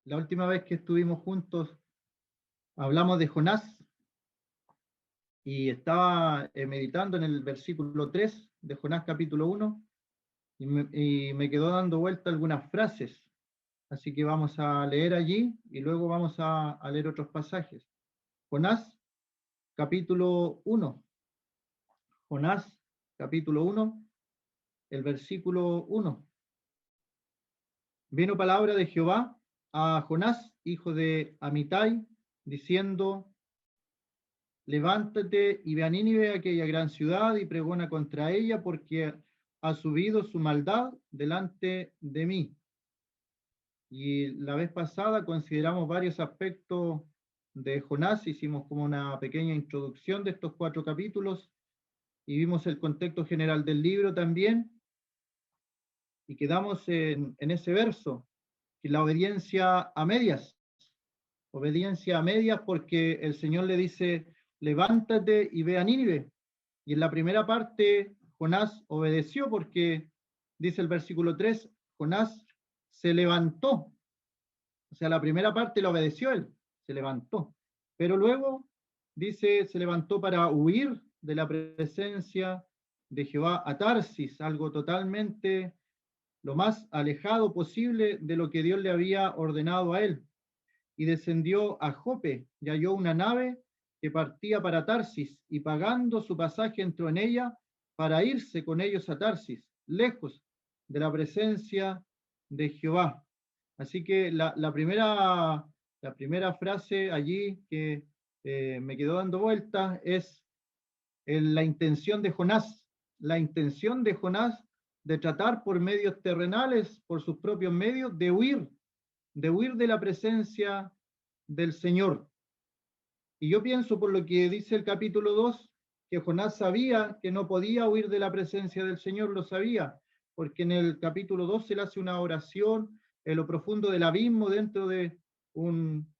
La última vez que estuvimos juntos hablamos de Jonás y estaba meditando en el versículo 3 de Jonás capítulo 1 y me quedó dando vuelta algunas frases. Así que vamos a leer allí y luego vamos a leer otros pasajes. Jonás capítulo 1. Jonás capítulo 1, el versículo 1. Vino palabra de Jehová a Jonás, hijo de Amitai, diciendo: levántate y ve a Nínive, aquella gran ciudad, y pregona contra ella, porque ha subido su maldad delante de mí. Y la vez pasada consideramos varios aspectos de Jonás, hicimos como una pequeña introducción de estos 4 capítulos, y vimos el contexto general del libro también, y quedamos en ese verso, que la obediencia a medias porque el Señor le dice: levántate y ve a Nínive. Y en la primera parte, Jonás obedeció porque, dice el versículo 3, Jonás se levantó. O sea, la primera parte la obedeció él, se levantó. Pero luego, dice, se levantó para huir de la presencia de Jehová a Tarsis, algo totalmente lo más alejado posible de lo que Dios le había ordenado a él. Y descendió a Jope y halló una nave que partía para Tarsis, y pagando su pasaje entró en ella para irse con ellos a Tarsis, lejos de la presencia de Jehová. Así que la primera frase allí que me quedó dando vuelta es la intención de Jonás, de tratar por medios terrenales, por sus propios medios, de huir de la presencia del Señor. Y yo pienso, por lo que dice el capítulo 2, que Jonás sabía que no podía huir de la presencia del Señor, lo sabía, porque en el capítulo 2 él hace una oración en lo profundo del abismo un,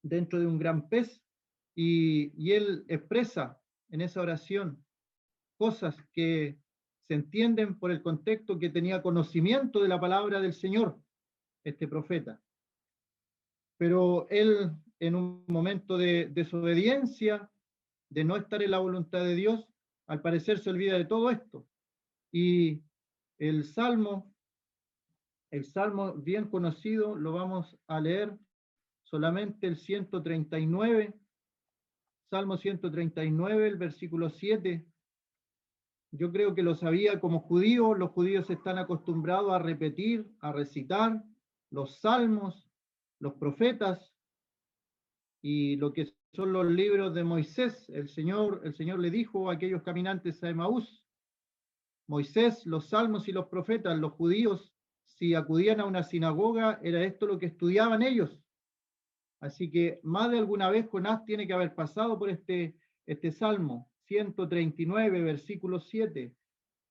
dentro de un gran pez, y él expresa en esa oración cosas que se entienden por el contexto, que tenía conocimiento de la palabra del Señor, este profeta. Pero él, en un momento de desobediencia, de no estar en la voluntad de Dios, al parecer se olvida de todo esto. Y el Salmo bien conocido, lo vamos a leer solamente el 139, Salmo 139, el versículo 7. Yo creo que lo sabía como judío. Los judíos están acostumbrados a repetir, a recitar los salmos, los profetas, y lo que son los libros de Moisés. El Señor le dijo a aquellos caminantes a Emaús: Moisés, los salmos y los profetas. Los judíos, si acudían a una sinagoga, era esto lo que estudiaban ellos. Así que más de alguna vez Jonás tiene que haber pasado por este Salmo 139, versículo 7.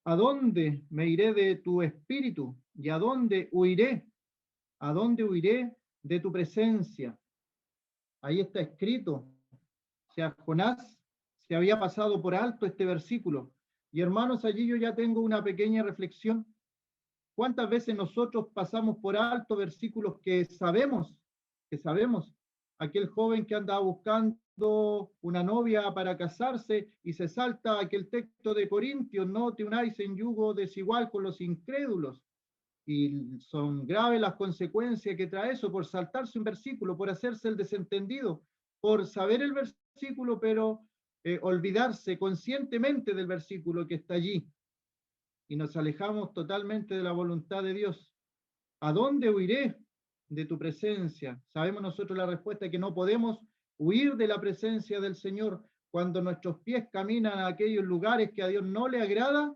¿A dónde me iré de tu espíritu? ¿Y a dónde huiré? ¿A dónde huiré de tu presencia? Ahí está escrito. O sea, Jonás se había pasado por alto este versículo. Y hermanos, allí yo ya tengo una pequeña reflexión. ¿Cuántas veces nosotros pasamos por alto versículos que sabemos? Aquel joven que andaba buscando una novia para casarse y se salta aquel texto de Corintios: no te unáis en yugo desigual con los incrédulos. Y son graves las consecuencias que trae eso, por saltarse un versículo, por hacerse el desentendido, por saber el versículo, pero olvidarse conscientemente del versículo que está allí. Y nos alejamos totalmente de la voluntad de Dios. ¿A dónde huiré de tu presencia? Sabemos nosotros la respuesta, que no podemos huir de la presencia del Señor. Cuando nuestros pies caminan a aquellos lugares que a Dios no le agrada,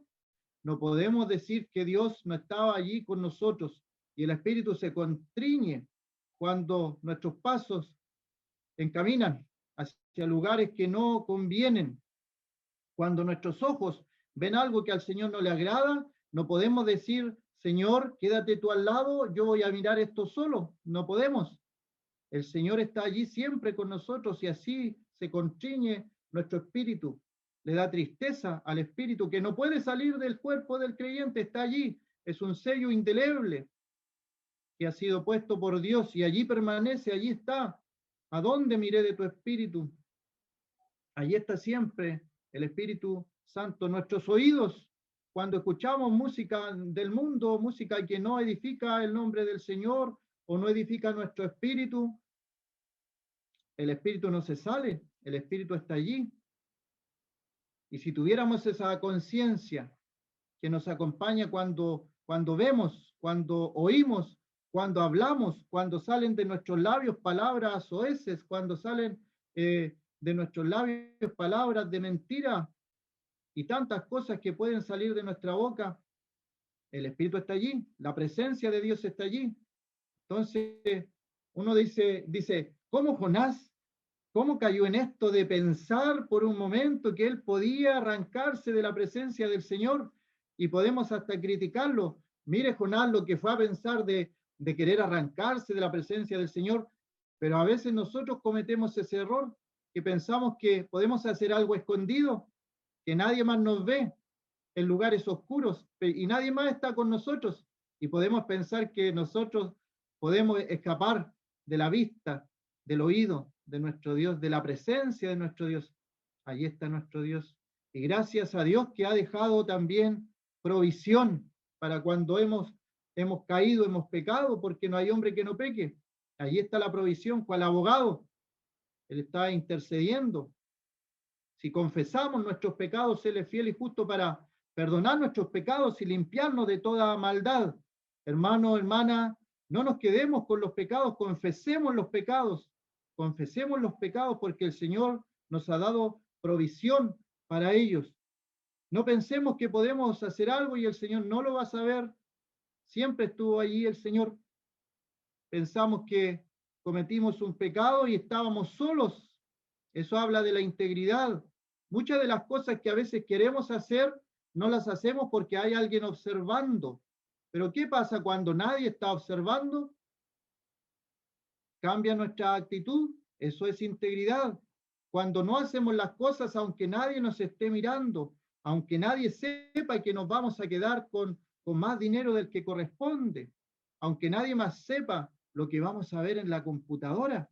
no podemos decir que Dios no estaba allí con nosotros, y el Espíritu se constriñe cuando nuestros pasos encaminan hacia lugares que no convienen. Cuando nuestros ojos ven algo que al Señor no le agrada, no podemos decir: Señor, quédate tú al lado, yo voy a mirar esto solo. No podemos. El Señor está allí siempre con nosotros, y así se constriñe nuestro espíritu. Le da tristeza al espíritu, que no puede salir del cuerpo del creyente, está allí. Es un sello indeleble que ha sido puesto por Dios, y allí permanece, allí está. ¿A dónde miré de tu Espíritu? Allí está siempre el Espíritu Santo. Nuestros oídos, cuando escuchamos música del mundo, música que no edifica el nombre del Señor o no edifica nuestro espíritu, el Espíritu no se sale, el Espíritu está allí. Y si tuviéramos esa conciencia que nos acompaña cuando vemos, cuando oímos, cuando hablamos, cuando salen de nuestros labios palabras soeces, cuando salen de nuestros labios palabras de mentira y tantas cosas que pueden salir de nuestra boca, el Espíritu está allí, la presencia de Dios está allí. Entonces, uno dice, ¿cómo Jonás? ¿Cómo cayó en esto de pensar por un momento que él podía arrancarse de la presencia del Señor? Y podemos hasta criticarlo. Mire, Jonás, lo que fue a pensar de querer arrancarse de la presencia del Señor, pero a veces nosotros cometemos ese error, que pensamos que podemos hacer algo escondido, que nadie más nos ve en lugares oscuros y nadie más está con nosotros, y podemos pensar que nosotros podemos escapar de la vista, del oído de nuestro Dios, de la presencia de nuestro Dios. Allí está nuestro Dios. Y gracias a Dios que ha dejado también provisión para cuando hemos caído, hemos pecado, porque no hay hombre que no peque. Allí está la provisión, cual abogado. Él está intercediendo. Si confesamos nuestros pecados, Él es fiel y justo para perdonar nuestros pecados y limpiarnos de toda maldad. Hermano, hermana, no nos quedemos con los pecados, confesemos los pecados porque el Señor nos ha dado provisión para ellos. No pensemos que podemos hacer algo y el Señor no lo va a saber. Siempre estuvo allí el Señor. Pensamos que cometimos un pecado y estábamos solos. Eso habla de la integridad. Muchas de las cosas que a veces queremos hacer, no las hacemos porque hay alguien observando. Pero ¿qué pasa cuando nadie está observando? Cambia nuestra actitud. Eso es integridad. Cuando no hacemos las cosas aunque nadie nos esté mirando, aunque nadie sepa que nos vamos a quedar con más dinero del que corresponde, aunque nadie más sepa lo que vamos a ver en la computadora.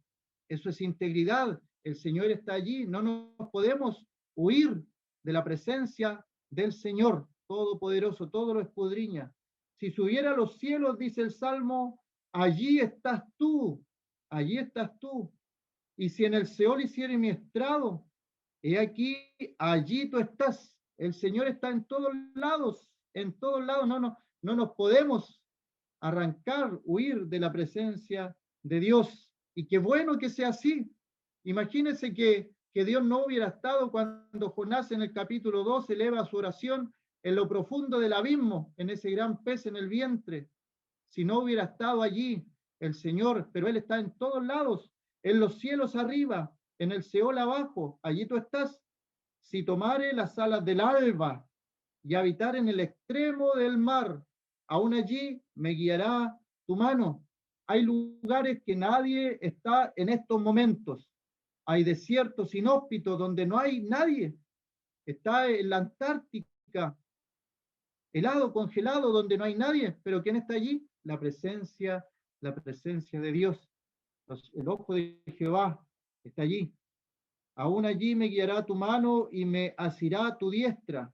Eso es integridad. El Señor está allí. No nos podemos huir de la presencia del Señor Todopoderoso, todo lo escudriña. Si subiera a los cielos, dice el Salmo, allí estás tú, allí estás tú. Y si en el Seol hiciere mi estrado, he aquí, allí tú estás. El Señor está en todos lados, no nos podemos arrancar, huir de la presencia de Dios. Y qué bueno que sea así. Imagínense que Dios no hubiera estado cuando Jonás en el capítulo 2 eleva su oración en lo profundo del abismo, en ese gran pez en el vientre. Si no hubiera estado allí el Señor, pero Él está en todos lados, en los cielos arriba, en el Seol abajo, allí tú estás. Si tomare las alas del alba y habitar en el extremo del mar, aún allí me guiará tu mano. Hay lugares que nadie está en estos momentos. Hay desiertos inhóspitos donde no hay nadie. Está en la Antártica, helado, congelado, donde no hay nadie. Pero ¿quién está allí? La presencia de Dios. El ojo de Jehová está allí. Aún allí me guiará tu mano y me asirá tu diestra.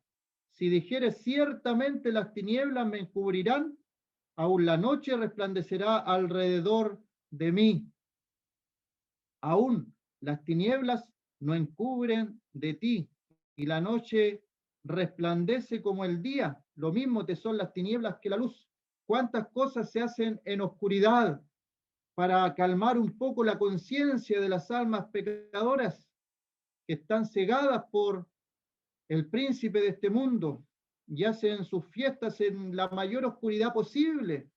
Si dijeres ciertamente las tinieblas me encubrirán, aún la noche resplandecerá alrededor de mí. Aún las tinieblas no encubren de ti, y la noche resplandece como el día. Lo mismo te son las tinieblas que la luz. ¿Cuántas cosas se hacen en oscuridad para calmar un poco la conciencia de las almas pecadoras que están cegadas por el príncipe de este mundo y hacen sus fiestas en la mayor oscuridad posible?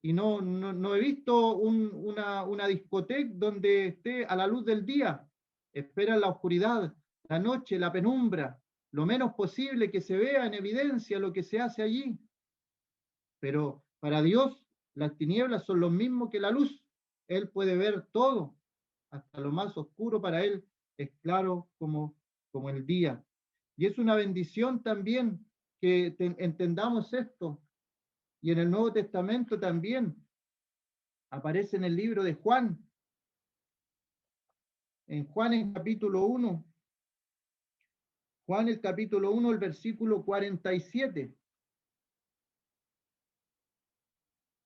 Y no he visto una discoteca donde esté a la luz del día. Esperan la oscuridad, la noche, la penumbra, lo menos posible que se vea en evidencia lo que se hace allí. Pero para Dios las tinieblas son lo mismo que la luz. Él puede ver todo, hasta lo más oscuro para Él es claro como el día. Y es una bendición también que entendamos esto. Y en el Nuevo Testamento también Aparece en el libro de Juan, en Juan en capítulo 1, Juan el capítulo 1, el versículo 47,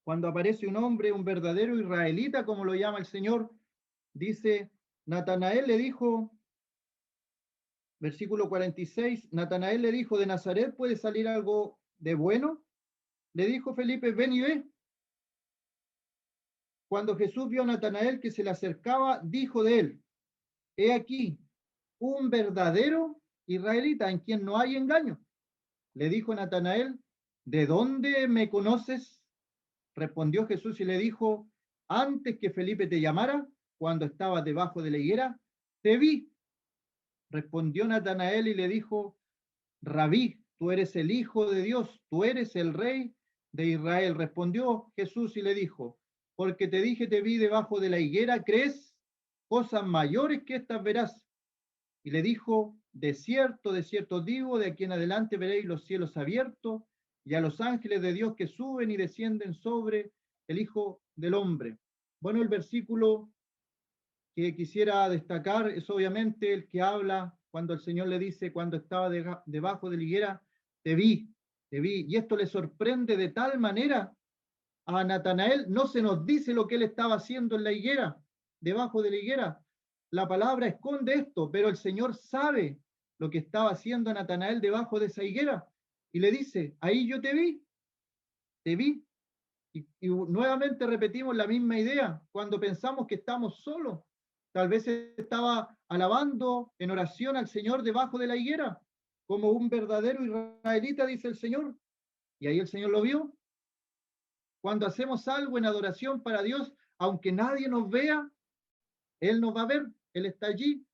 cuando aparece un hombre, un verdadero israelita, como lo llama el Señor, dice, Natanael le dijo, versículo 46, Natanael le dijo, ¿de Nazaret puede salir algo de bueno? Le dijo Felipe, ven y ve. Cuando Jesús vio a Natanael que se le acercaba, dijo de él, he aquí, un verdadero israelita en quien no hay engaño. Le dijo Natanael, ¿de dónde me conoces? Respondió Jesús y le dijo, antes que Felipe te llamara, cuando estabas debajo de la higuera, te vi. Respondió Natanael y le dijo, Rabí, tú eres el Hijo de Dios, tú eres el Rey de Israel. Respondió Jesús y le dijo, porque te dije, te vi debajo de la higuera, ¿crees? Cosas mayores que estas verás. Y le dijo, de cierto digo, de aquí en adelante veréis los cielos abiertos y a los ángeles de Dios que suben y descienden sobre el Hijo del Hombre. Bueno, el versículo que quisiera destacar es obviamente el que habla cuando el Señor le dice, cuando estaba debajo de la higuera, te vi, te vi. Y esto le sorprende de tal manera a Natanael, no se nos dice lo que él estaba haciendo en la higuera, debajo de la higuera. La palabra esconde esto, pero el Señor sabe lo que estaba haciendo Natanael debajo de esa higuera. Y le dice, ahí yo te vi, te vi. Y nuevamente repetimos la misma idea cuando pensamos que estamos solos. Tal vez estaba alabando en oración al Señor debajo de la higuera, como un verdadero israelita, dice el Señor. Y ahí el Señor lo vio. Cuando hacemos algo en adoración para Dios, aunque nadie nos vea, Él nos va a ver, Él está allí.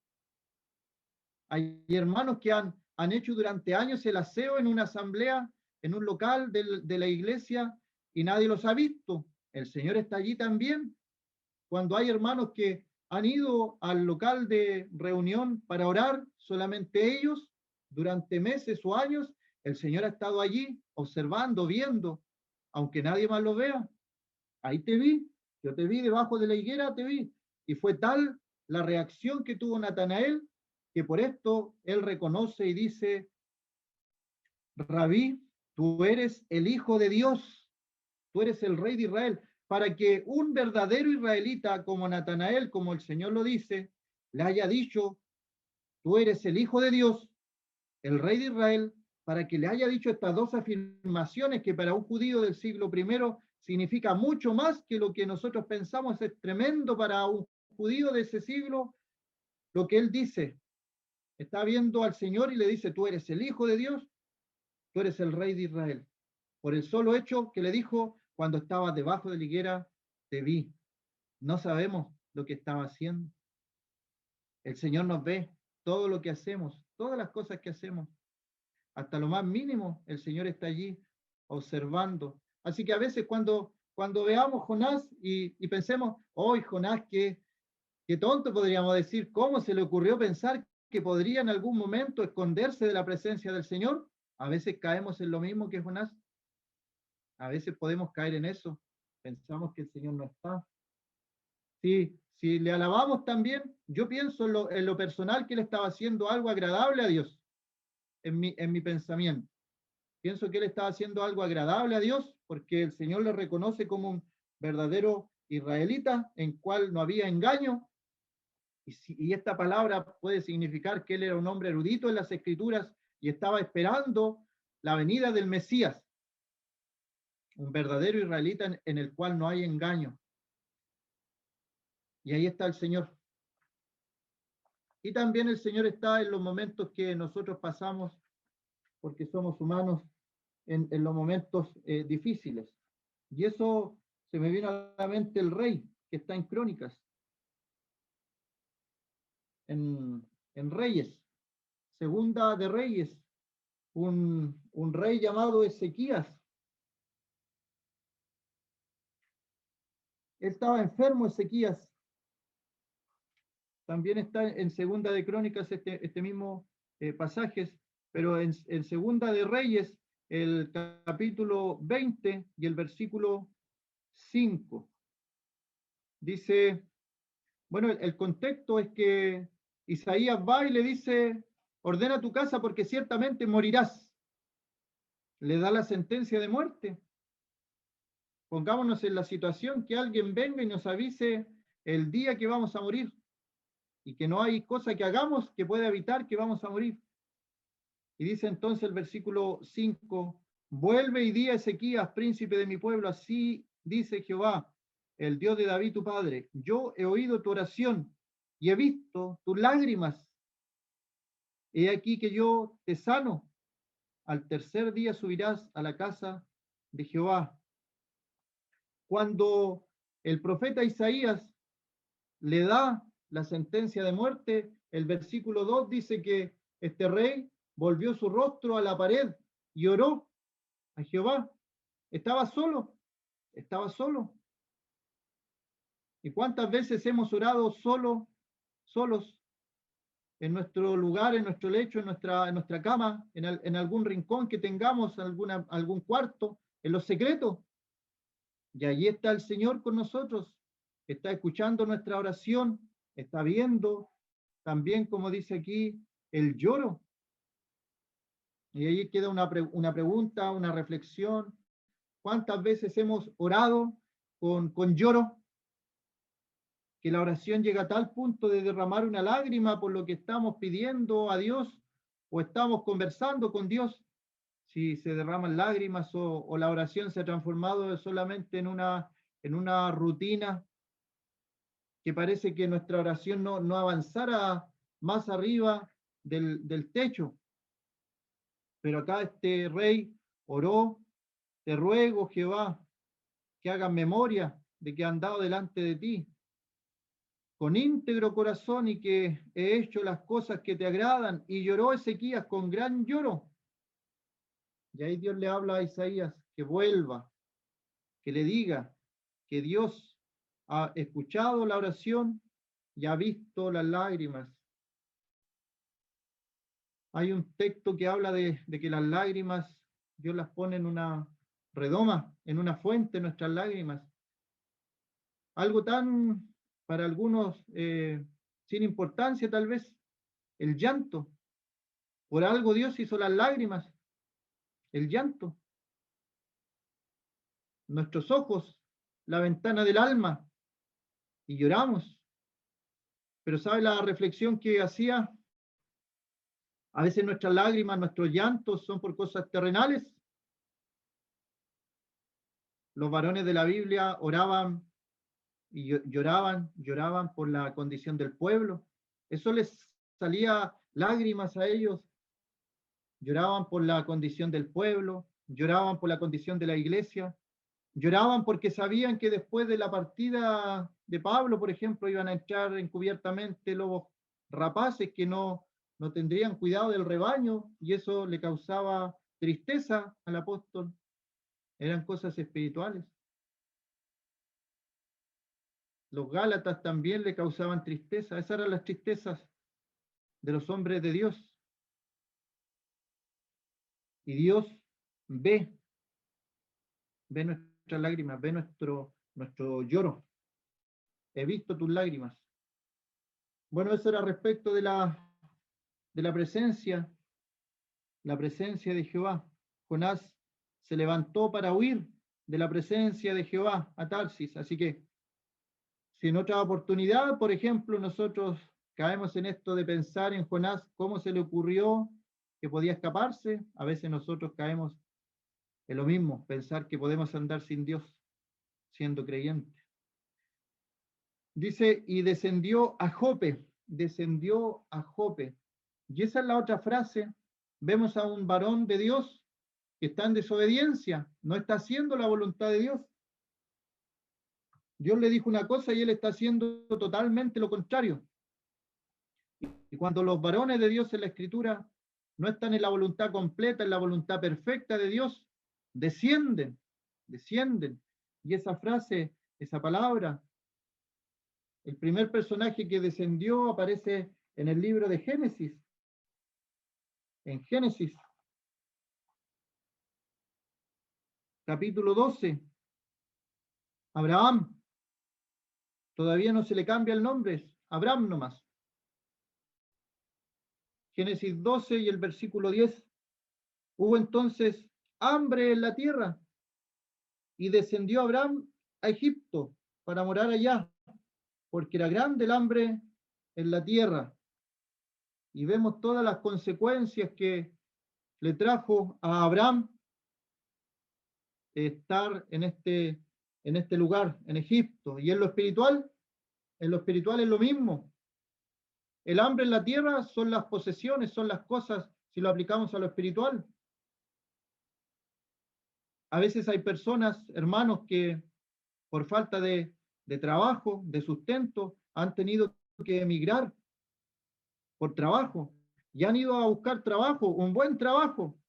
Hay hermanos que han hecho durante años el aseo en una asamblea, en un local de la iglesia, y nadie los ha visto. El Señor está allí también. Cuando hay hermanos que han ido al local de reunión para orar, solamente ellos, durante meses o años, el Señor ha estado allí observando, viendo, aunque nadie más lo vea. Ahí te vi, yo te vi debajo de la higuera, te vi. Y fue tal la reacción que tuvo Natanael, que por esto él reconoce y dice, Rabí, tú eres el Hijo de Dios, tú eres el Rey de Israel, para que un verdadero israelita como Natanael, como el Señor lo dice, le haya dicho, tú eres el Hijo de Dios, el Rey de Israel, para que le haya dicho estas dos afirmaciones que para un judío del siglo I significa mucho más que lo que nosotros pensamos, es tremendo para un judío de ese siglo, lo que él dice. Está viendo al Señor y le dice, tú eres el Hijo de Dios, tú eres el Rey de Israel. Por el solo hecho que le dijo, cuando estaba debajo de la higuera, te vi. No sabemos lo que estaba haciendo. El Señor nos ve todo lo que hacemos, todas las cosas que hacemos. Hasta lo más mínimo, el Señor está allí observando. Así que a veces cuando veamos Jonás y pensemos, hoy Jonás, qué tonto podríamos decir, ¿cómo se le ocurrió pensar que podría en algún momento esconderse de la presencia del Señor? A veces caemos en lo mismo que Jonás. A veces podemos caer en eso. Pensamos que el Señor no está. Si le alabamos también, yo pienso en lo personal que él estaba haciendo algo agradable a Dios, en mi pensamiento. Pienso que él estaba haciendo algo agradable a Dios porque el Señor le reconoce como un verdadero israelita en cual no había engaño. Y esta palabra puede significar que él era un hombre erudito en las escrituras y estaba esperando la venida del Mesías, un verdadero israelita en el cual no hay engaño. Y ahí está el Señor. Y también el Señor está en los momentos que nosotros pasamos, porque somos humanos, en los momentos difíciles. Y eso se me vino a la mente el rey, que está en Crónicas, en Reyes, Segunda de Reyes, un rey llamado Ezequías. Él estaba enfermo, Ezequías. También está en Segunda de Crónicas este mismo pasajes, pero en Segunda de Reyes, el capítulo 20 y el versículo 5. Dice, bueno, el contexto es que Isaías va y le dice, ordena tu casa porque ciertamente morirás. Le da la sentencia de muerte. Pongámonos en la situación que alguien venga y nos avise el día que vamos a morir y que no hay cosa que hagamos que pueda evitar que vamos a morir. Y dice entonces el versículo 5, vuelve y di a Ezequías, príncipe de mi pueblo, así dice Jehová, el Dios de David tu padre, yo he oído tu oración y he visto tus lágrimas. He aquí que yo te sano. Al tercer día subirás a la casa de Jehová. Cuando el profeta Isaías le da la sentencia de muerte, el versículo 2 dice que este rey volvió su rostro a la pared y oró a Jehová. Estaba solo, estaba solo. ¿Y cuántas veces hemos orado solos, en nuestro lugar, en nuestro lecho, en nuestra cama, en algún rincón que tengamos, algún cuarto, en los secretos? Y allí está el Señor con nosotros, está escuchando nuestra oración, está viendo también, como dice aquí, el lloro. Y ahí queda una pregunta, una reflexión. ¿Cuántas veces hemos orado con lloro? Que la oración llega a tal punto de derramar una lágrima por lo que estamos pidiendo a Dios o estamos conversando con Dios. Si se derraman lágrimas o la oración se ha transformado solamente en una rutina que parece que nuestra oración no avanzara más arriba del techo. Pero acá este rey oró, te ruego, Jehová, que hagas memoria de que han dado delante de ti con íntegro corazón y que he hecho las cosas que te agradan. Y lloró Ezequías con gran lloro. Y ahí Dios le habla a Isaías que vuelva, que le diga que Dios ha escuchado la oración y ha visto las lágrimas. Hay un texto que habla de que las lágrimas, Dios las pone en una redoma, en una fuente, nuestras lágrimas. Algo tan, para algunos, sin importancia tal vez, el llanto. Por algo Dios hizo las lágrimas, el llanto. Nuestros ojos, la ventana del alma, y lloramos. Pero ¿sabe la reflexión que hacía? A veces nuestras lágrimas, nuestros llantos son por cosas terrenales. Los varones de la Biblia oraban y lloraban por la condición del pueblo. Eso les salía lágrimas a ellos. Lloraban por la condición del pueblo, lloraban por la condición de la iglesia, lloraban porque sabían que después de la partida de Pablo, por ejemplo, iban a entrar encubiertamente lobos rapaces que no tendrían cuidado del rebaño y eso le causaba tristeza al apóstol. Eran cosas espirituales. Los Gálatas también le causaban tristeza. Esas eran las tristezas de los hombres de Dios. Y Dios ve, ve nuestras lágrimas, ve nuestro lloro. He visto tus lágrimas. Bueno, eso era respecto de la presencia de Jehová. Jonás se levantó para huir de la presencia de Jehová a Tarsis. Así que, si en otra oportunidad, por ejemplo, nosotros caemos en esto de pensar en Jonás, cómo se le ocurrió que podía escaparse, a veces nosotros caemos en lo mismo, pensar que podemos andar sin Dios, siendo creyentes. Dice, y descendió a Jope. Y esa es la otra frase. Vemos a un varón de Dios que está en desobediencia, no está haciendo la voluntad de Dios. Dios le dijo una cosa y él está haciendo totalmente lo contrario. Y cuando los varones de Dios en la Escritura no están en la voluntad completa, en la voluntad perfecta de Dios, descienden. Y esa frase, esa palabra, el primer personaje que descendió aparece en el libro de Génesis. En Génesis, capítulo 12, Abraham. Todavía no se le cambia el nombre, es Abram nomás. Génesis 12 y el versículo 10. Hubo entonces hambre en la tierra y descendió Abram a Egipto para morar allá, porque era grande el hambre en la tierra. Y vemos todas las consecuencias que le trajo a Abram estar en este lugar, en Egipto. Y en lo espiritual es lo mismo. El hambre en la tierra son las posesiones, son las cosas, si lo aplicamos a lo espiritual. A veces hay personas, hermanos, que por falta de trabajo, de sustento, han tenido que emigrar por trabajo y han ido a buscar trabajo, un buen trabajo,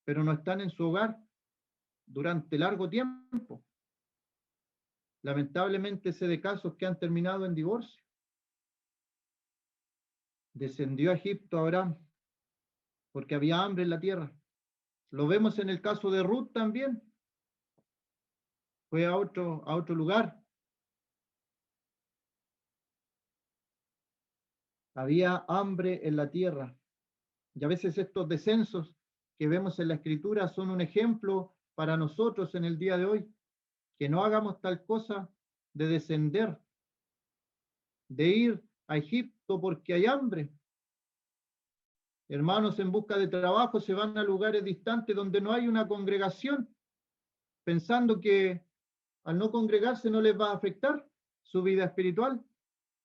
pero no están en su hogar durante largo tiempo. Lamentablemente sé de casos que han terminado en divorcio. Descendió a Egipto Abraham porque había hambre en la tierra. Lo vemos en el caso de Ruth también. Fue a otro lugar. Había hambre en la tierra. Y a veces estos descensos que vemos en la Escritura son un ejemplo para nosotros en el día de hoy. Que no hagamos tal cosa de descender, de ir a Egipto porque hay hambre. Hermanos en busca de trabajo se van a lugares distantes donde no hay una congregación, pensando que al no congregarse no les va a afectar su vida espiritual.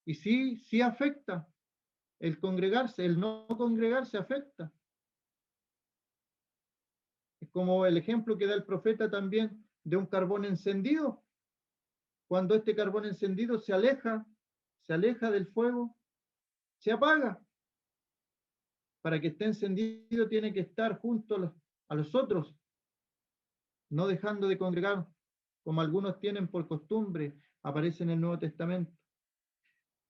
Y sí, sí afecta. El congregarse, el no congregarse afecta. Es como el ejemplo que da el profeta también de un carbón encendido. Cuando este carbón encendido se aleja del fuego, se apaga. Para que esté encendido tiene que estar junto a los otros, no dejando de congregar, como algunos tienen por costumbre, aparece en el Nuevo Testamento.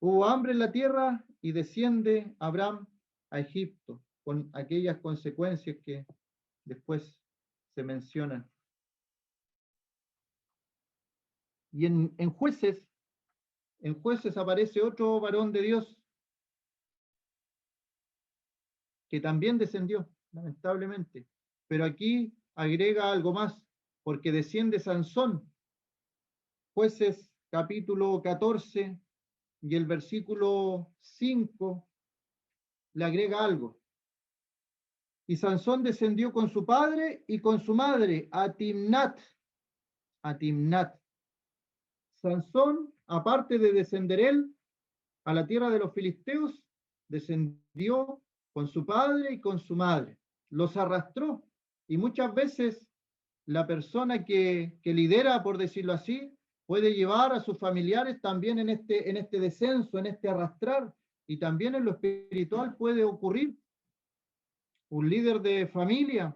Hubo hambre en la tierra y desciende Abraham a Egipto, con aquellas consecuencias que después se mencionan. Y en jueces aparece otro varón de Dios que también descendió, lamentablemente. Pero aquí agrega algo más, porque desciende Sansón. Jueces capítulo 14 y el versículo 5 le agrega algo. Y Sansón descendió con su padre y con su madre a Timnat. A Timnat. Sansón, aparte de descender él a la tierra de los filisteos, descendió con su padre y con su madre. Los arrastró. Y muchas veces la persona que lidera, por decirlo así, puede llevar a sus familiares también en este descenso, en este arrastrar, y también en lo espiritual puede ocurrir. Un líder de familia,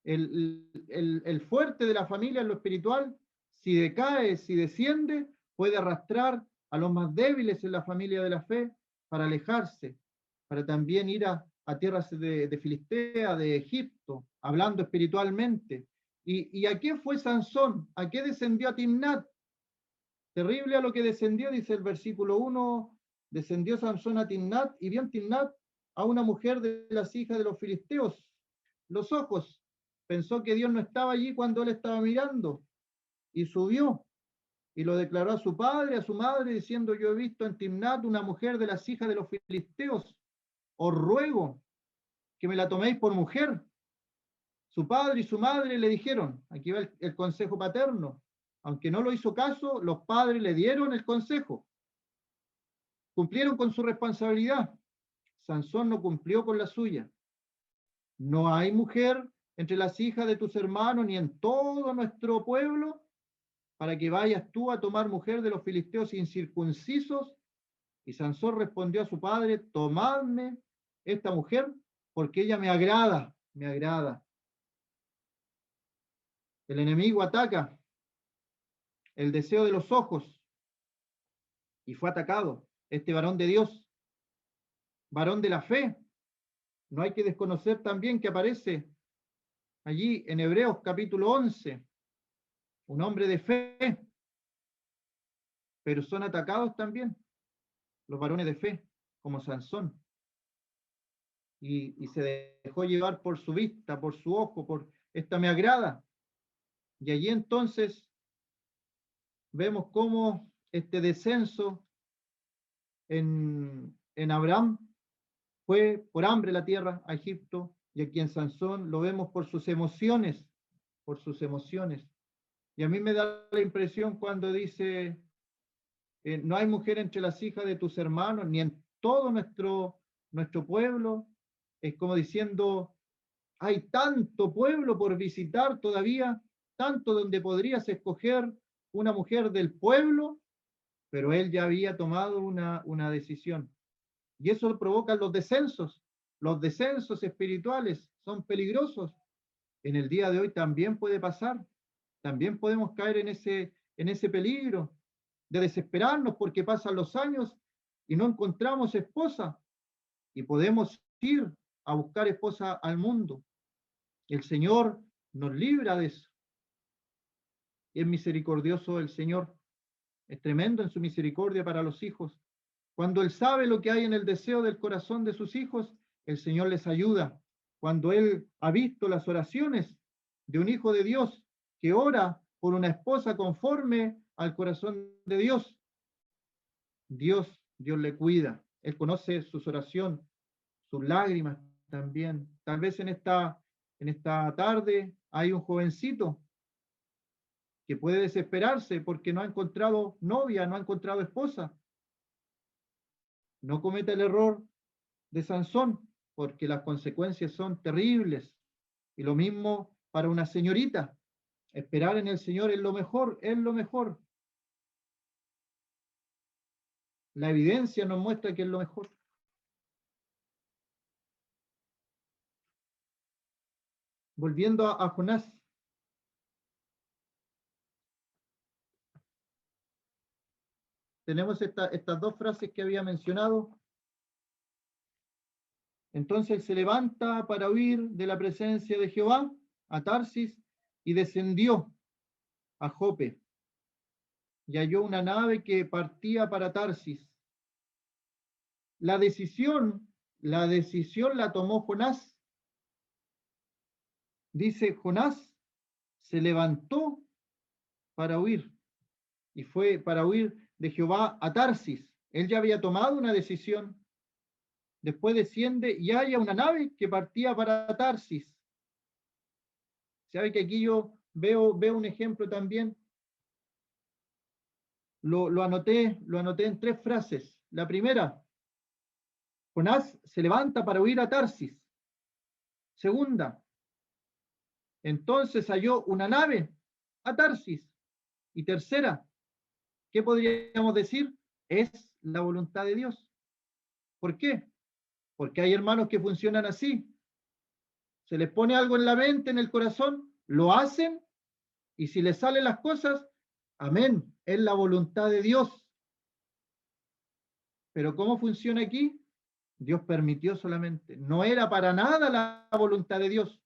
el fuerte de la familia en lo espiritual, si decae, si desciende, puede arrastrar a los más débiles en la familia de la fe para alejarse, para también ir a tierras de Filistea, de Egipto, hablando espiritualmente. ¿Y a qué fue Sansón? ¿A qué descendió a Timnat? Terrible a lo que descendió, dice el versículo 1, descendió Sansón a Timnat y vio en Timnat a una mujer de las hijas de los filisteos. Los ojos, pensó que Dios no estaba allí cuando él estaba mirando y subió y lo declaró a su padre, a su madre, diciendo: yo he visto en Timnat una mujer de las hijas de los filisteos, os ruego que me la toméis por mujer. Su padre y su madre le dijeron, aquí va el consejo paterno, aunque no lo hizo caso, los padres le dieron el consejo, cumplieron con su responsabilidad. Sansón no cumplió con la suya. No hay mujer entre las hijas de tus hermanos ni en todo nuestro pueblo para que vayas tú a tomar mujer de los filisteos incircuncisos. Y Sansón respondió a su padre: tomadme esta mujer porque ella me agrada, me agrada. El enemigo ataca el deseo de los ojos y fue atacado. Este varón de Dios, varón de la fe, no hay que desconocer también que aparece allí en Hebreos capítulo 11, un hombre de fe, pero son atacados también los varones de fe, como Sansón. Y se dejó llevar por su vista, por su ojo, por esta me agrada. Y allí entonces vemos cómo este descenso en Abraham fue por hambre la tierra a Egipto, y aquí en Sansón lo vemos por sus emociones, por sus emociones. Y a mí me da la impresión cuando dice, no hay mujer entre las hijas de tus hermanos, ni en todo nuestro pueblo. Es como diciendo, hay tanto pueblo por visitar todavía, tanto donde podrías escoger una mujer del pueblo, pero él ya había tomado una decisión. Y eso provoca los descensos espirituales son peligrosos. En el día de hoy también puede pasar, también podemos caer en ese peligro de desesperarnos porque pasan los años y no encontramos esposa, y podemos ir a buscar esposa al mundo. El Señor nos libra de eso. Es misericordioso el Señor, es tremendo en su misericordia para los hijos. Cuando Él sabe lo que hay en el deseo del corazón de sus hijos, el Señor les ayuda. Cuando Él ha visto las oraciones de un hijo de Dios que ora por una esposa conforme al corazón de Dios, Dios le cuida. Él conoce sus oraciones, sus lágrimas también. Tal vez en esta tarde hay un jovencito que puede desesperarse porque no ha encontrado novia, no ha encontrado esposa. No cometa el error de Sansón, porque las consecuencias son terribles. Y lo mismo para una señorita. Esperar en el Señor es lo mejor, es lo mejor. La evidencia nos muestra que es lo mejor. Volviendo a Jonás. Tenemos estas dos frases que había mencionado. Entonces se levanta para huir de la presencia de Jehová a Tarsis y descendió a Jope y halló una nave que partía para Tarsis. La decisión la tomó Jonás. Dice, Jonás se levantó para huir y fue para huir de Jehová a Tarsis. Él ya había tomado una decisión. Después desciende y halla una nave que partía para Tarsis. ¿Sabe que aquí yo veo un ejemplo también? Lo anoté en tres frases. La primera, Jonás se levanta para huir a Tarsis. Segunda, entonces halló una nave a Tarsis. Y tercera, ¿qué podríamos decir? Es la voluntad de Dios. ¿Por qué? Porque hay hermanos que funcionan así. Se les pone algo en la mente, en el corazón, lo hacen, y si les salen las cosas, amén, es la voluntad de Dios. Pero ¿cómo funciona aquí? Dios permitió solamente. No era para nada la voluntad de Dios.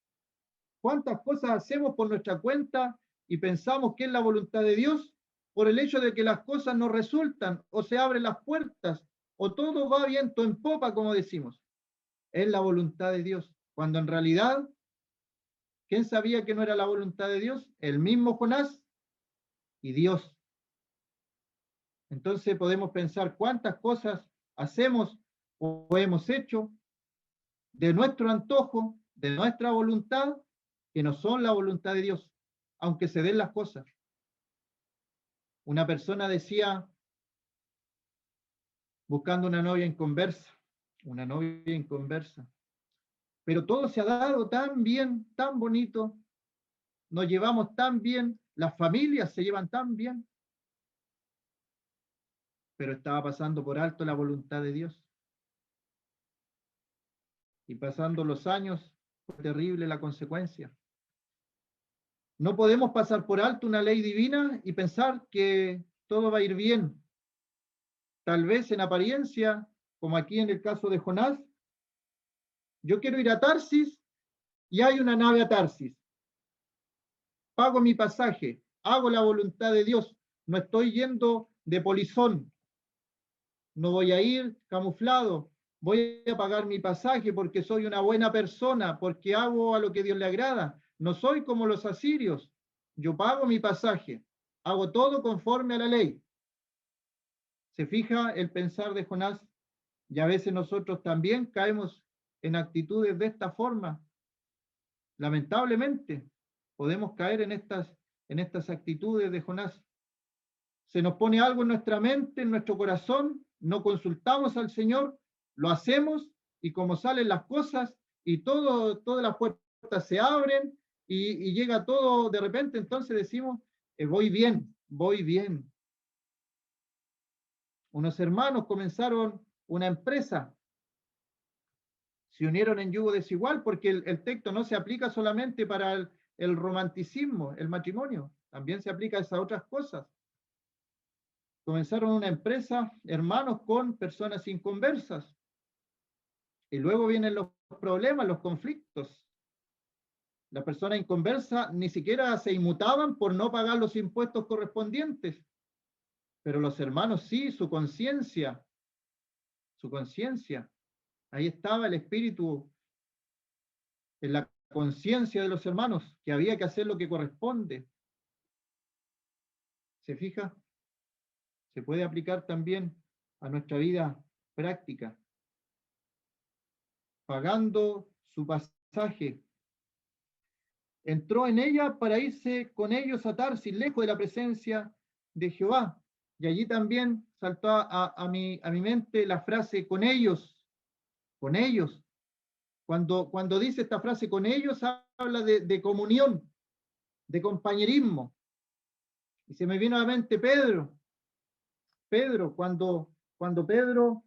¿Cuántas cosas hacemos por nuestra cuenta y pensamos que es la voluntad de Dios por el hecho de que las cosas no resultan o se abren las puertas o todo va viento en popa, como decimos? Es la voluntad de Dios. Cuando en realidad, ¿quién sabía que no era la voluntad de Dios? El mismo Jonás y Dios. Entonces podemos pensar cuántas cosas hacemos o hemos hecho de nuestro antojo, de nuestra voluntad, que no son la voluntad de Dios, aunque se den las cosas. Una persona decía, buscando una novia inconversa, pero todo se ha dado tan bien, tan bonito, nos llevamos tan bien, las familias se llevan tan bien, pero estaba pasando por alto la voluntad de Dios. Y pasando los años, fue terrible la consecuencia. No podemos pasar por alto una ley divina y pensar que todo va a ir bien. Tal vez en apariencia, como aquí en el caso de Jonás, yo quiero ir a Tarsis y hay una nave a Tarsis. Pago mi pasaje, hago la voluntad de Dios. No estoy yendo de polizón. No voy a ir camuflado, voy a pagar mi pasaje porque soy una buena persona, porque hago a lo que Dios le agrada. No soy como los asirios. Yo pago mi pasaje, hago todo conforme a la ley. ¿Se fija el pensar de Jonás? Y a veces nosotros también caemos en actitudes de esta forma. Lamentablemente, podemos caer en estas actitudes de Jonás. Se nos pone algo en nuestra mente, en nuestro corazón, no consultamos al Señor, lo hacemos y como salen las cosas y todas las puertas se abren y llega todo de repente, entonces decimos, voy bien, voy bien. Unos hermanos comenzaron una empresa, se unieron en yugo desigual porque el texto no se aplica solamente para el romanticismo, el matrimonio, también se aplica a esas otras cosas. Comenzaron una empresa, hermanos, con personas inconversas. Y luego vienen los problemas, los conflictos. Las personas inconversas ni siquiera se inmutaban por no pagar los impuestos correspondientes. Pero los hermanos sí, su conciencia. Ahí estaba el espíritu, en la conciencia de los hermanos, que había que hacer lo que corresponde. ¿Se fija? Se puede aplicar también a nuestra vida práctica. Pagando su pasaje, entró en ella para irse con ellos a Tarsis, lejos de la presencia de Jehová. Y allí también saltó a mi mente la frase con ellos, con ellos. Cuando dice esta frase con ellos, habla de comunión, de compañerismo. Y se me vino a la mente Pedro, cuando Pedro,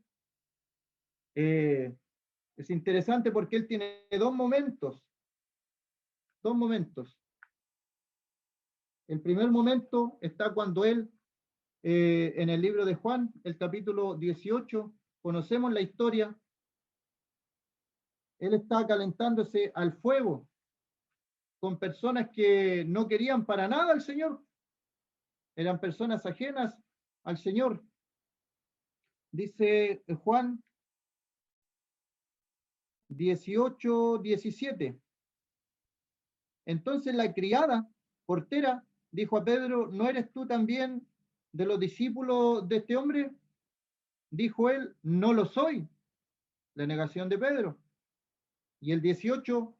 es interesante porque él tiene dos momentos. El primer momento está cuando él, en el libro de Juan, el capítulo 18, conocemos la historia. Él está calentándose al fuego con personas que no querían para nada al Señor. Eran personas ajenas al Señor. Dice Juan 18:17. Entonces la criada portera dijo a Pedro, ¿no eres tú también de los discípulos de este hombre? Dijo él, no lo soy. La negación de Pedro. Y el 18,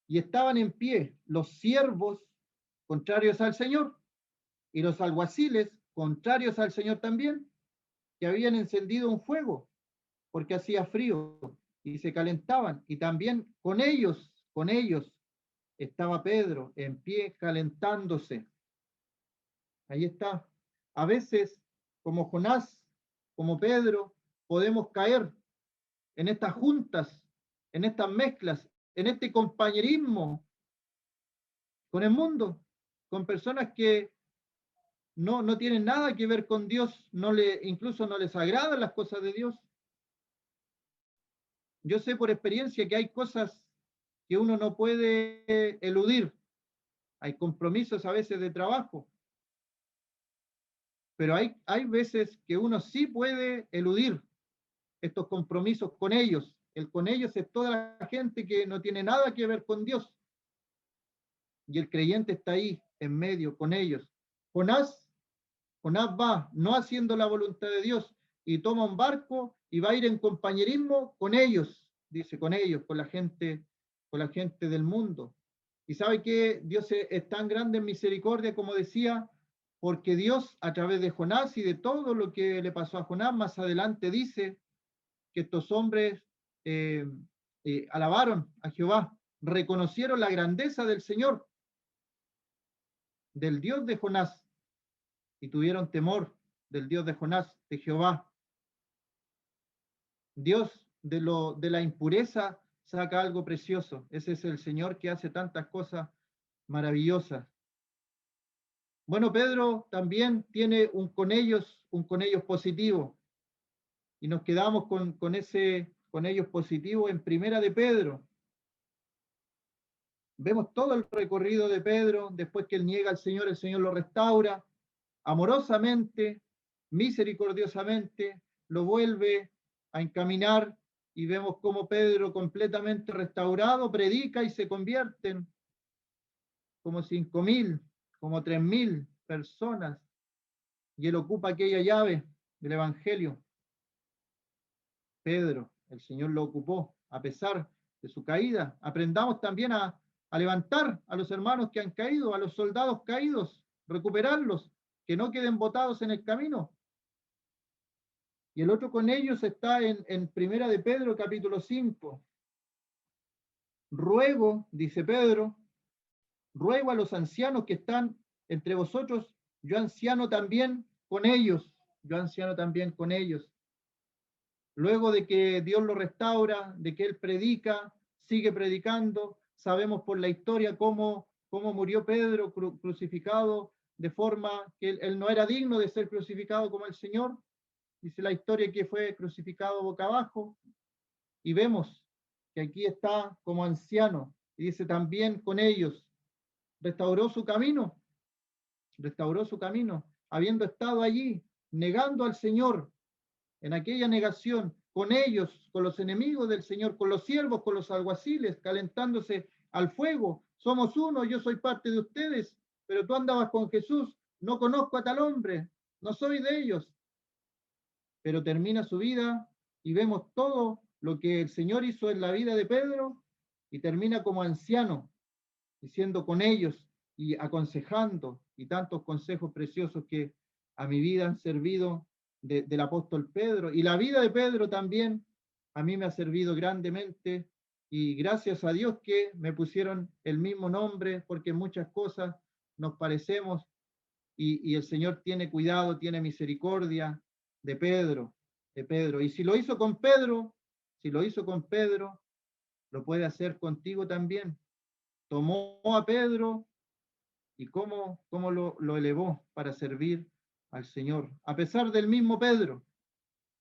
y estaban en pie los siervos contrarios al Señor y los alguaciles contrarios al Señor también, que habían encendido un fuego porque hacía frío y se calentaban. Y también con ellos estaba Pedro en pie calentándose. Ahí está. A veces, como Jonás, como Pedro, podemos caer en estas juntas, en estas mezclas, en este compañerismo con el mundo, con personas que no tienen nada que ver con Dios, incluso no les agradan las cosas de Dios. Yo sé por experiencia que hay cosas que uno no puede eludir. Hay compromisos a veces de trabajo, pero hay veces que uno sí puede eludir estos compromisos con ellos. El con ellos es toda la gente que no tiene nada que ver con Dios. Y el creyente está ahí, en medio, con ellos. Jonás va no haciendo la voluntad de Dios y toma un barco y va a ir en compañerismo con ellos, dice, con ellos, con la gente del mundo. Y sabe que Dios es tan grande en misericordia, como decía, porque Dios, a través de Jonás y de todo lo que le pasó a Jonás, más adelante dice que estos hombres alabaron a Jehová, reconocieron la grandeza del Señor, del Dios de Jonás, y tuvieron temor del Dios de Jonás, de Jehová. Dios de la impureza saca algo precioso. Ese es el Señor que hace tantas cosas maravillosas. Bueno, Pedro también tiene un con ellos positivo. Y nos quedamos con ellos positivo en Primera de Pedro. Vemos todo el recorrido de Pedro, después que él niega al Señor, el Señor lo restaura amorosamente, misericordiosamente lo vuelve a encaminar y vemos cómo Pedro, completamente restaurado, predica y se convierten como 5.000, como 3.000 personas, y él ocupa aquella llave del Evangelio. Pedro, el Señor lo ocupó a pesar de su caída. Aprendamos también a levantar a los hermanos que han caído, a los soldados caídos, recuperarlos, que no queden botados en el camino. Y el otro con ellos está en Primera de Pedro, capítulo 5. Ruego, dice Pedro, ruego a los ancianos que están entre vosotros, yo anciano también con ellos, yo anciano también con ellos. Luego de que Dios lo restaura, de que él predica, sigue predicando, sabemos por la historia cómo murió Pedro crucificado de forma que él no era digno de ser crucificado como el Señor. Dice la historia que fue crucificado boca abajo, y vemos que aquí está como anciano, y dice también con ellos, restauró su camino, habiendo estado allí, negando al Señor, en aquella negación, con ellos, con los enemigos del Señor, con los siervos, con los alguaciles, calentándose al fuego. Somos uno, yo soy parte de ustedes, pero tú andabas con Jesús, no conozco a tal hombre, no soy de ellos. Pero termina su vida y vemos todo lo que el Señor hizo en la vida de Pedro y termina como anciano, diciendo con ellos y aconsejando, y tantos consejos preciosos que a mi vida han servido del apóstol Pedro, y la vida de Pedro también a mí me ha servido grandemente, y gracias a Dios que me pusieron el mismo nombre, porque en muchas cosas nos parecemos, y el Señor tiene cuidado, tiene misericordia de Pedro, y si lo hizo con Pedro, lo puede hacer contigo también. Tomó a Pedro y cómo lo elevó para servir al Señor. A pesar del mismo Pedro,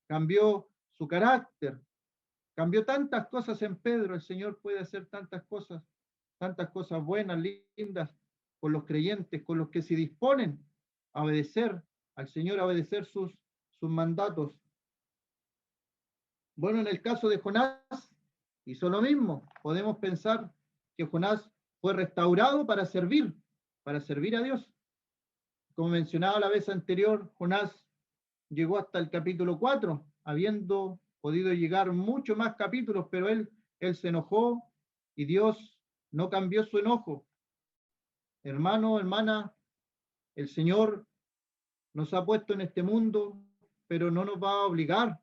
cambió su carácter, cambió tantas cosas en Pedro. El Señor puede hacer tantas cosas buenas, lindas, con los creyentes, con los que se disponen a obedecer al Señor, a obedecer sus mandatos. Bueno, en el caso de Jonás, hizo lo mismo. Podemos pensar que Jonás fue restaurado para servir a Dios. Como mencionaba la vez anterior, Jonás llegó hasta el capítulo 4, habiendo podido llegar mucho más capítulos, pero él se enojó y Dios no cambió su enojo. Hermano, hermana, el Señor nos ha puesto en este mundo, pero no nos va a obligar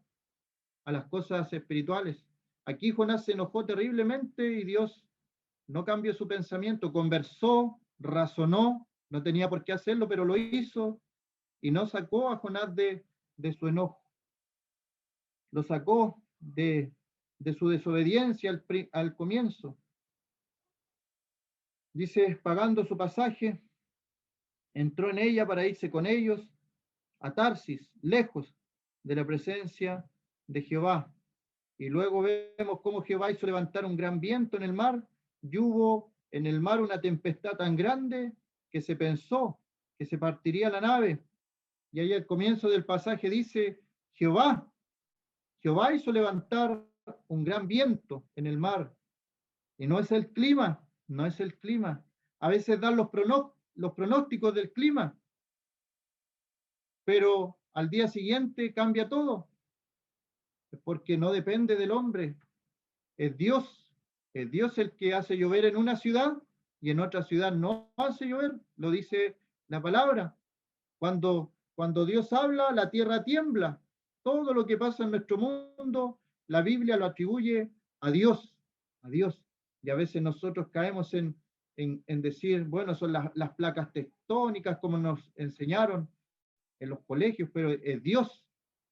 a las cosas espirituales. Aquí Jonás se enojó terriblemente y Dios no cambió su pensamiento, conversó, razonó, no tenía por qué hacerlo, pero lo hizo y no sacó a Jonás de su enojo. Lo sacó de su desobediencia al comienzo. Dice, pagando su pasaje, entró en ella para irse con ellos a Tarsis, lejos de la presencia de Jehová. Y luego vemos cómo Jehová hizo levantar un gran viento en el mar, y hubo en el mar una tempestad tan grande que se pensó que se partiría la nave. Y ahí al comienzo del pasaje dice, Jehová hizo levantar un gran viento en el mar. Y no es el clima, no es el clima. A veces dan los pronósticos del clima, pero al día siguiente cambia todo, porque no depende del hombre, es Dios el que hace llover en una ciudad y en otra ciudad no hace llover, lo dice la palabra. Cuando Dios habla, la tierra tiembla. Todo lo que pasa en nuestro mundo, la Biblia lo atribuye a Dios, a Dios. Y a veces nosotros caemos en decir, bueno, son las placas tectónicas como nos enseñaron en los colegios, pero es Dios,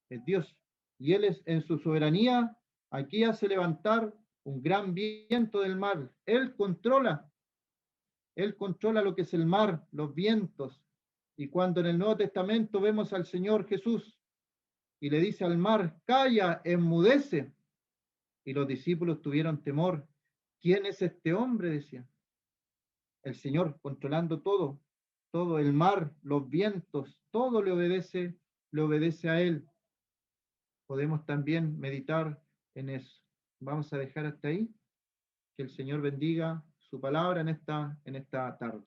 es Dios. Y Él es en su soberanía, aquí hace levantar un gran viento del mar. Él controla lo que es el mar, los vientos. Y cuando en el Nuevo Testamento vemos al Señor Jesús y le dice al mar, calla, enmudece. Y los discípulos tuvieron temor. ¿Quién es este hombre? Decían. El Señor controlando todo el mar, los vientos, todo le obedece le obedece a Él. Podemos también meditar en eso. Vamos a dejar hasta ahí. Que el Señor bendiga su palabra en esta tarde.